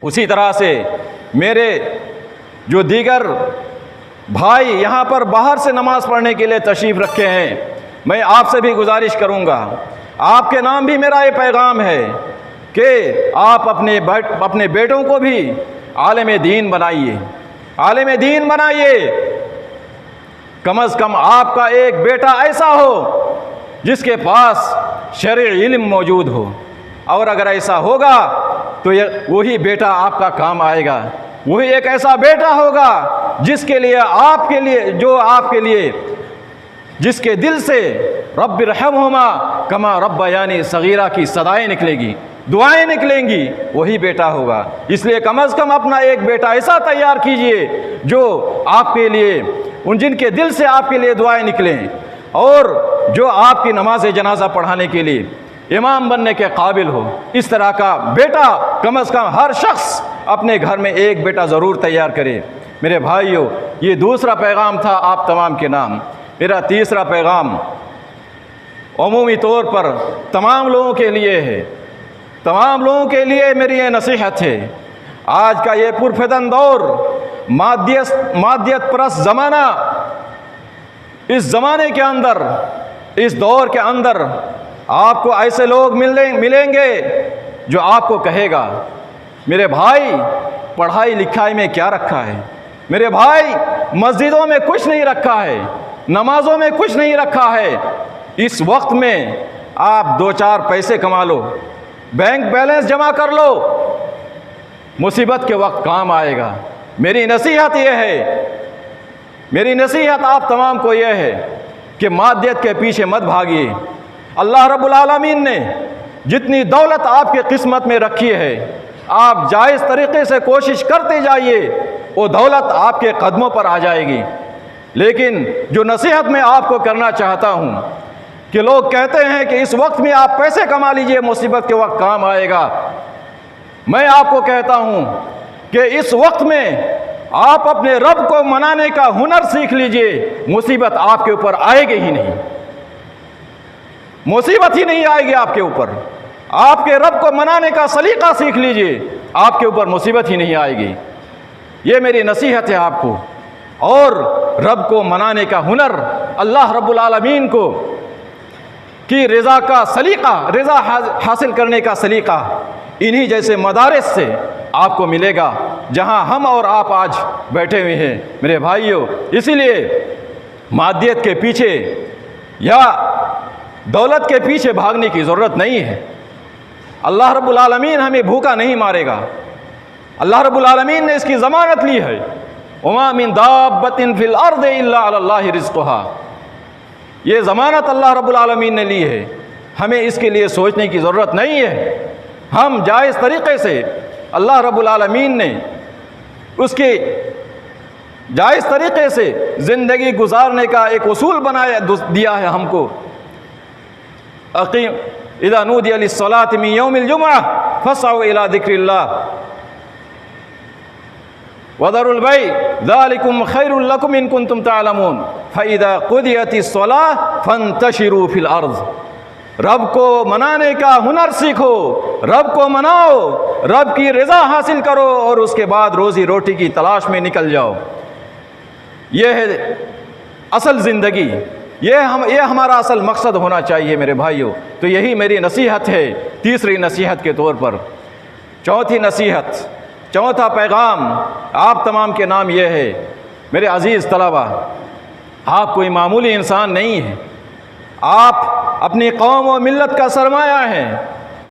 उसी तरह से मेरे जो दीगर भाई यहाँ पर बाहर से नमाज़ पढ़ने के लिए तशरीफ़ रखे हैं, मैं आपसे भी गुजारिश करूँगा, आपके नाम भी मेरा ये पैगाम है कि आप अपने बेटों को भी आलिम दीन बनाइए, आलिम दीन बनाइए। कम से कम आपका एक बेटा ऐसा हो जिसके पास शरई इल्म मौजूद हो, और अगर ऐसा होगा तो वही बेटा आपका काम आएगा। वही एक ऐसा बेटा होगा जिसके लिए आपके लिए जिसके दिल से रब्बिरहमहुमा कमा रब्बयानी सगीरा की सदाएं निकलेगी, दुआएं निकलेंगी, वही बेटा होगा। इसलिए कम से कम अपना एक बेटा ऐसा तैयार कीजिए जो आपके लिए, जिनके दिल से आपके लिए दुआएं निकलें, और जो आपकी नमाज जनाजा पढ़ाने के लिए इमाम बनने के काबिल हो। इस तरह का बेटा कम से कम हर शख्स अपने घर में एक बेटा ज़रूर तैयार करे। मेरे भाइयों, ये दूसरा पैगाम था आप तमाम के नाम। मेरा तीसरा पैगाम अमूमी तौर पर तमाम लोगों के लिए है। तमाम लोगों के लिए मेरी ये नसीहत है। आज का ये पुरफिदन दौर, मादियत परस्त ज़माना, इस ज़माने के अंदर, इस दौर के अंदर आपको ऐसे लोग मिलेंगे जो आपको कहेगा, मेरे भाई पढ़ाई लिखाई में क्या रखा है, मेरे भाई मस्जिदों में कुछ नहीं रखा है, नमाजों में कुछ नहीं रखा है। इस वक्त में आप 2-4 पैसे कमा लो, बैंक बैलेंस जमा कर लो, मुसीबत के वक्त काम आएगा। मेरी नसीहत यह है, मेरी नसीहत आप तमाम को यह है कि मादियत के पीछे मत भागिए। अल्लाह रब्बुल आलमीन ने जितनी दौलत आपके किस्मत में रखी है, आप जायज़ तरीक़े से कोशिश करते जाइए, वो दौलत आपके कदमों पर आ जाएगी। लेकिन जो नसीहत मैं आपको करना चाहता हूँ कि लोग कहते हैं कि इस वक्त में आप पैसे कमा लीजिए, मुसीबत के वक्त काम आएगा। मैं आपको कहता हूँ कि इस वक्त में आप अपने रब को मनाने का हुनर सीख लीजिए, मुसीबत आपके ऊपर आएगी ही नहीं, मुसीबत ही नहीं आएगी आपके ऊपर। आपके रब को मनाने का सलीका सीख लीजिए, आपके ऊपर मुसीबत ही नहीं आएगी। ये मेरी नसीहत है आपको। और रब को मनाने का हुनर, अल्लाह रब्बुल आलमीन को की रज़ा का सलीका, रज़ा हासिल करने का सलीका इन्हीं जैसे मदारिस से आपको मिलेगा जहां हम और आप आज बैठे हुए हैं। मेरे भाइयों, इसीलिए मादियत के पीछे या दौलत के पीछे भागने की ज़रूरत नहीं है। अल्लाह रब्बुल आलमीन हमें भूखा नहीं मारेगा। अल्लाह रब्बुल आलमीन ने इसकी ज़मानत ली है, वमा मिन दाब्बतिन फिल अर्द इल्ला अल्लाहि रिज़्क़ुहा। ये ज़मानत अल्लाह रब्बुल आलमीन ने ली है, हमें इसके लिए सोचने की ज़रूरत नहीं है। हम जायज़ तरीक़े से, अल्लाह रब्बुल आलमीन ने उसके जायज़ तरीक़े से ज़िंदगी गुजारने का एक उसूल दिया है हमको। अक़ीम इज़ा नूदिया लिस्सलाति मिन यौमिल जुमुअह फसअू इला ज़िक्रिल्लाह वज़रुल बै ज़ालिकुम खैरुल लकुम इन कुंतुम तअलमून फ़इज़ा क़ुदियतिस्सलाह फ़ंतशिरू फ़िल अर्ज़। रब को मनाने का हुनर सीखो, रब को मनाओ, रब की रज़ा हासिल करो और उसके बाद रोज़ी रोटी की तलाश में निकल जाओ। यह है असल ज़िंदगी, यह हमारा असल मकसद होना चाहिए मेरे भाइयों। तो यही मेरी नसीहत है तीसरी नसीहत के तौर पर। चौथी नसीहत, चौथा पैगाम आप तमाम के नाम यह है, मेरे अज़ीज़ तलबा, आप कोई मामूली इंसान नहीं है, आप अपनी कौम और मिल्लत का सरमाया हैं।